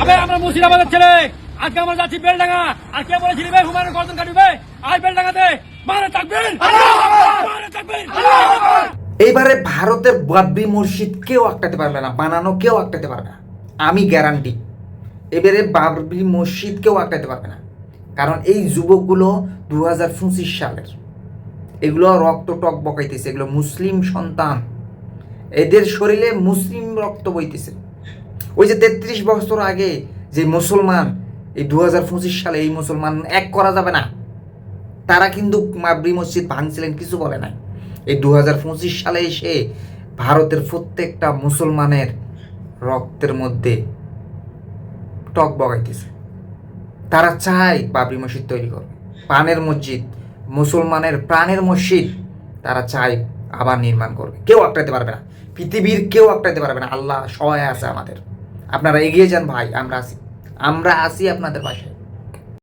আবে আমরা মুর্শিদাবাদের ছেলে, আজকে আমরা যাচ্ছি বেলডাঙ্গা। আর কে বলেছিলি ভাই হুমায়ুন গর্দন কাটবে? আজ বেলডাঙ্গাতে মারে তাকবীর, মারে তাকবীর। এইবারে ভারতের বাবরি মসজিদ কেউ আটকাতে পারবে না, বানানো কেউ আটকাতে পারবে না, আমি গ্যারান্টি। এবারে বাবরি মসজিদ কেউ আটকাতে পারবে না, কারণ এই যুবকগুলো 2025 সালের, এগুলো রক্ত টক বকাইতেছে, এগুলো মুসলিম সন্তান, এদের শরীরে মুসলিম রক্ত বইতেছে। ওই যে 33 বছর আগে যে মুসলমান, এই 2025 সালে এই মুসলমান এক করা যাবে না, তারা কিন্তু বাবরি মসজিদ ভাঙছিলেন, কিছু বলে নাই। এই 2025 সালে এসে ভারতের প্রত্যেকটা মুসলমানের রক্তের মধ্যে টক বগাইতেছে। তারা চায় বাবরি মসজিদ তৈরি করবে, প্রাণের মসজিদ, মুসলমানের প্রাণের মসজিদ তারা চায় আবার নির্মাণ করবে। কেউ আটকাতে পারবে না, পৃথিবীর কেউ আটকাতে পারবে না। আল্লাহ সহায় আছে আমাদের। আপনারা এগিয়ে যান ভাই, আমরা আছি আপনাদের পাশে।